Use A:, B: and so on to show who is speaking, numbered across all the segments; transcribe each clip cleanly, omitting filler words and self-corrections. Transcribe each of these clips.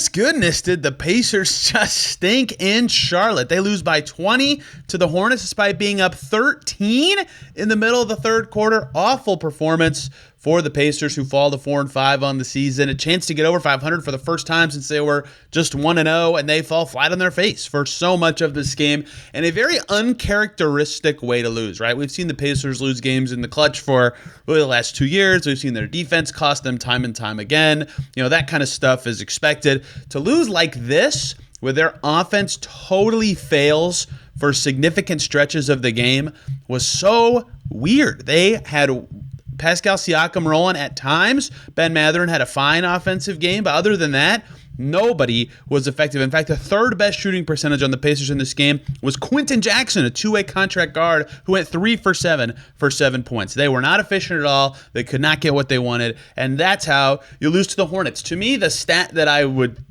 A: goodness, did the Pacers just stink in Charlotte. They lose by 20 to the Hornets despite being up 13 in the middle of the third quarter. Awful performance for the Pacers, who fall to 4-5 on the season. A chance to get over 500 for the first time since they were just 1-0, and they fall flat on their face for so much of this game. And a very uncharacteristic way to lose, right? We've seen the Pacers lose games in the clutch for really the last 2 years. We've seen their defense cost them time and time again. That kind of stuff is expected. To lose like this, where their offense totally fails for significant stretches of the game, was so weird. They had Pascal Siakam rolling at times. Ben Mathurin had a fine offensive game, but other than that, nobody was effective. In fact, the third best shooting percentage on the Pacers in this game was Quentin Jackson, a two-way contract guard who went 3 for 7 for 7 points. They were not efficient at all. They could not get what they wanted, and that's how you lose to the Hornets. To me, the stat that I would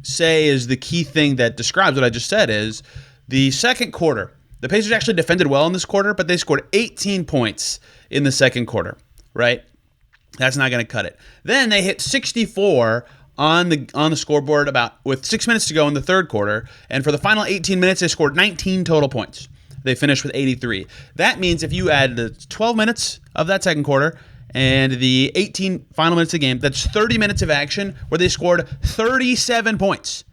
A: say is the key thing that describes what I just said is the second quarter. The Pacers actually defended well in this quarter, but they scored 18 points in the second quarter, right? That's not going to cut it. Then they hit 64 on the scoreboard with 6 minutes to go in the third quarter, and for the final 18 minutes, they scored 19 total points. They finished with 83. That means if you add the 12 minutes of that second quarter and the 18 final minutes of the game, that's 30 minutes of action where they scored 37 points.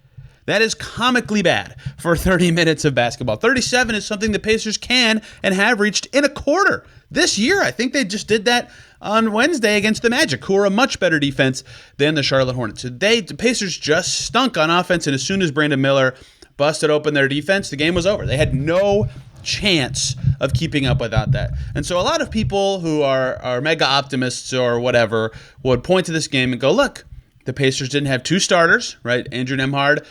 A: That is comically bad for 30 minutes of basketball. 37 is something the Pacers can and have reached in a quarter this year. I think they just did that on Wednesday against the Magic, who are a much better defense than the Charlotte Hornets. So the Pacers just stunk on offense, and as soon as Brandon Miller busted open their defense, the game was over. They had no chance of keeping up without that. And so a lot of people who are mega optimists or whatever would point to this game and go, look, the Pacers didn't have two starters, right? Andrew Nembhard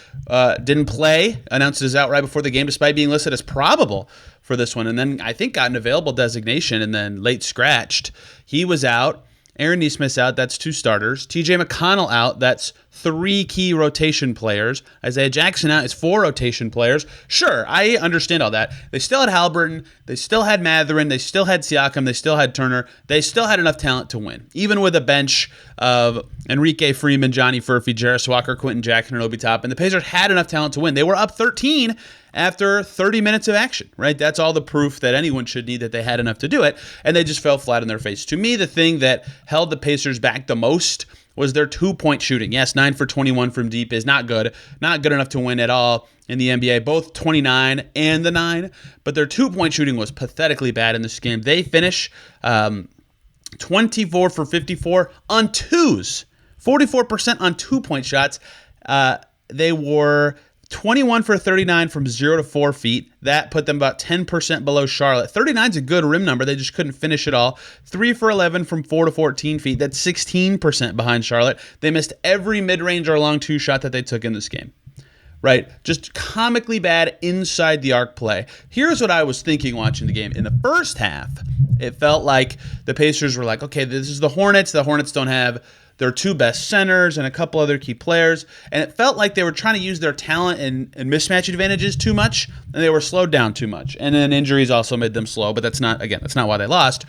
A: didn't play, announced his out right before the game despite being listed as probable for this one. And then I think got an available designation and then late scratched. He was out. Aaron Nesmith's out. That's two starters. TJ McConnell out. That's 3 key rotation players. Isaiah Jackson out is 4 rotation players. Sure, I understand all that. They still had Haliburton. They still had Mathurin. They still had Siakam. They still had Turner. They still had enough talent to win, even with a bench of Enrique Freeman, Johnny Furphy, Jarris Walker, Quentin Jackson, and Obi Toppin. The Pacers had enough talent to win. They were up 13 after 30 minutes of action, right? That's all the proof that anyone should need that they had enough to do it, and they just fell flat on their face. To me, the thing that held the Pacers back the most was their 2-point shooting. Yes, 9 for 21 from deep is not good. Not good enough to win at all in the NBA, both 29 and the 9, but their 2-point shooting was pathetically bad in this game. They finish 24 for 54 on twos, 44% on 2-point shots. They were 21 for 39 from 0 to 4 feet. That put them about 10% below Charlotte. 39 is a good rim number. They just couldn't finish it all. 3 for 11 from 4 to 14 feet. That's 16% behind Charlotte. They missed every mid-range or long two shot that they took in this game. Right? Just comically bad inside the arc play. Here's what I was thinking watching the game. In the first half, it felt like the Pacers were like, okay, this is the Hornets. The Hornets don't have their 2 best centers and a couple other key players. And it felt like they were trying to use their talent and mismatch advantages too much, and they were slowed down too much. And then injuries also made them slow, but that's not why they lost.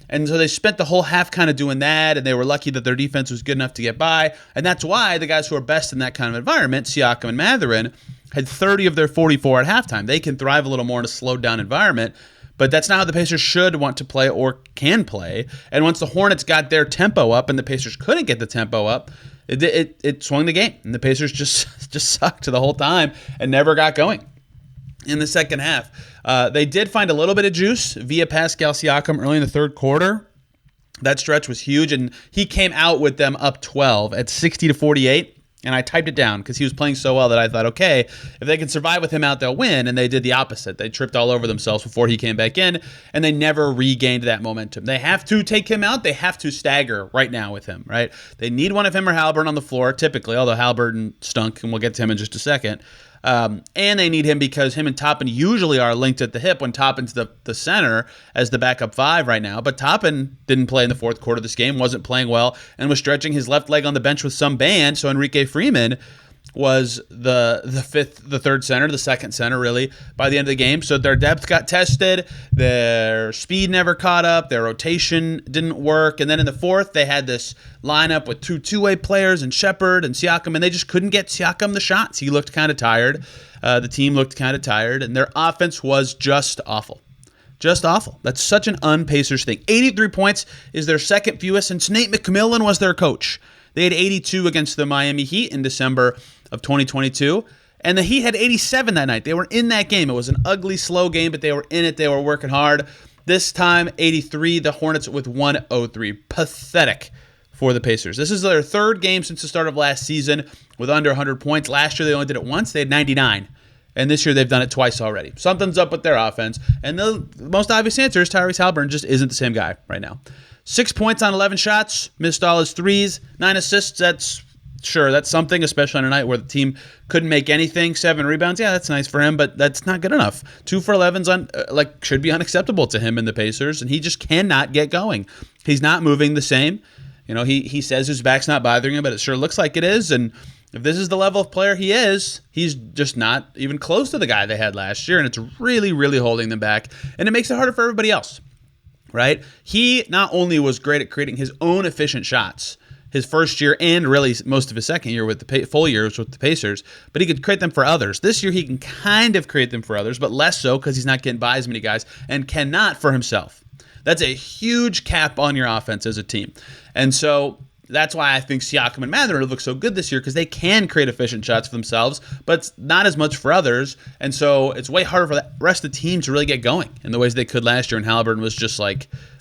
A: And so they spent the whole half kind of doing that, and they were lucky that their defense was good enough to get by. And that's why the guys who are best in that kind of environment, Siakam and Mathurin, had 30 of their 44 at halftime. They can thrive a little more in a slowed down environment. But that's not how the Pacers should want to play or can play. And once the Hornets got their tempo up and the Pacers couldn't get the tempo up, it swung the game. And the Pacers just sucked the whole time and never got going in the second half. They did find a little bit of juice via Pascal Siakam early in the third quarter. That stretch was huge, and he came out with them up 12 at 60-48. And I typed it down because he was playing so well that I thought, okay, if they can survive with him out, they'll win. And they did the opposite. They tripped all over themselves before he came back in, and they never regained that momentum. They have to take him out. They have to stagger right now with him, right? They need one of him or Haliburton on the floor, typically, although Haliburton stunk, and we'll get to him in just a second. And they need him because him and Toppin usually are linked at the hip when Toppin's the center as the backup 5 right now. But Toppin didn't play in the fourth quarter of this game, wasn't playing well, and was stretching his left leg on the bench with some band. So Enrique Freeman was the third center, the second center, really, by the end of the game. So their depth got tested, their speed never caught up, their rotation didn't work. And then in the fourth, they had this lineup with two-way players and Shepherd and Siakam, and they just couldn't get Siakam the shots. He looked kind of tired. The team looked kind of tired, and their offense was just awful. Just awful. That's such an un-Pacers thing. 83 points is their second fewest since Nate McMillan was their coach. They had 82 against the Miami Heat in December of 2022, and the Heat had 87 that night. They were in that game. It was an ugly, slow game, but they were in it. They were working hard. This time, 83, the Hornets with 103. Pathetic for the Pacers. This is their third game since the start of last season with under 100 points. Last year, they only did it once. They had 99. And this year, they've done it twice already. Something's up with their offense. And the most obvious answer is Tyrese Haliburton just isn't the same guy right now. 6 points on 11 shots, missed all his threes, 9 assists. That's something, especially on a night where the team couldn't make anything. 7 rebounds, yeah, that's nice for him, but that's not good enough. 2 for 11's should be unacceptable to him in the Pacers, and he just cannot get going. He's not moving the same. You know, he says his back's not bothering him, but it sure looks like it is. And if this is the level of player he is, he's just not even close to the guy they had last year, and it's really, really holding them back. And it makes it harder for everybody else. Right? He not only was great at creating his own efficient shots his first year and really most of his second year with the full years with the Pacers, but he could create them for others. This year he can kind of create them for others, but less so because he's not getting by as many guys and cannot for himself. That's a huge cap on your offense as a team. And so that's why I think Siakam and Mathurin look so good this year, because they can create efficient shots for themselves, but it's not as much for others. And so it's way harder for the rest of the team to really get going in the ways they could last year. And Haliburton was just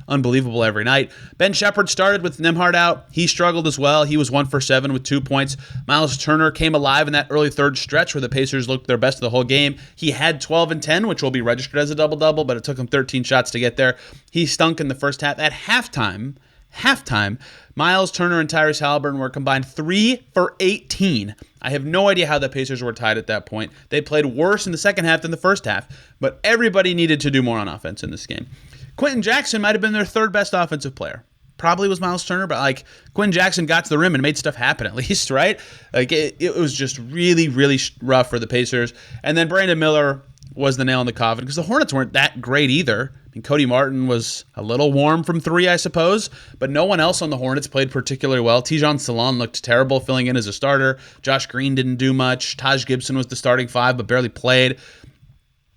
A: unbelievable every night. Ben Shepherd started with Nembhard out. He struggled as well. He was 1 for 7 with 2 points. Miles Turner came alive in that early third stretch where the Pacers looked their best of the whole game. He had 12 and 10, which will be registered as a double-double, but it took him 13 shots to get there. He stunk in the first half. At halftime, Miles Turner and Tyrese Haliburton were combined 3 for 18. I have no idea how the Pacers were tied at that point. They played worse in the second half than the first half, but everybody needed to do more on offense in this game. Quentin Jackson might have been their third best offensive player. Probably was Miles Turner, but Quentin Jackson got to the rim and made stuff happen at least, right? It was just really, really rough for the Pacers. And then Brandon Miller was the nail in the coffin because the Hornets weren't that great either. I mean, Cody Martin was a little warm from 3, I suppose, but no one else on the Hornets played particularly well. Tijon Salon looked terrible filling in as a starter. Josh Green didn't do much. Taj Gibson was the starting 5 but barely played.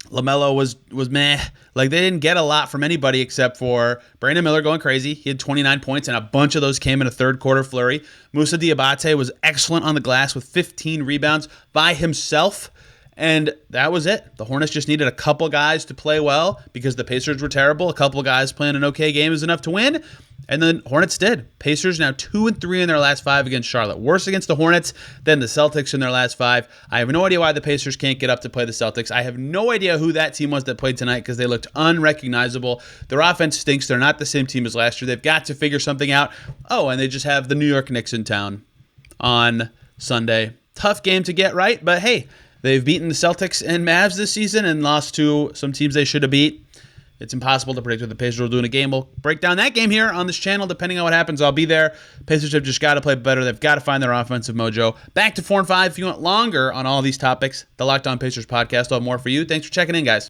A: LaMelo was meh. They didn't get a lot from anybody except for Brandon Miller going crazy. He had 29 points, and a bunch of those came in a third quarter flurry. Moussa Diabate was excellent on the glass with 15 rebounds by himself, and that was it. The Hornets just needed a couple guys to play well because the Pacers were terrible. A couple guys playing an okay game is enough to win, and then Hornets did. Pacers now 2-3 in their last 5 against Charlotte. Worse against the Hornets than the Celtics in their last 5. I have no idea why the Pacers can't get up to play the Celtics. I have no idea who that team was that played tonight because they looked unrecognizable. Their offense stinks. They're not the same team as last year. They've got to figure something out. Oh, and they just have the New York Knicks in town on Sunday. Tough game to get right, but hey, they've beaten the Celtics and Mavs this season and lost to some teams they should have beat. It's impossible to predict what the Pacers will do in a game. We'll break down that game here on this channel. Depending on what happens, I'll be there. Pacers have just got to play better. They've got to find their offensive mojo. Back to 4 and 5. If you want longer on all these topics, the Locked On Pacers podcast will have more for you. Thanks for checking in, guys.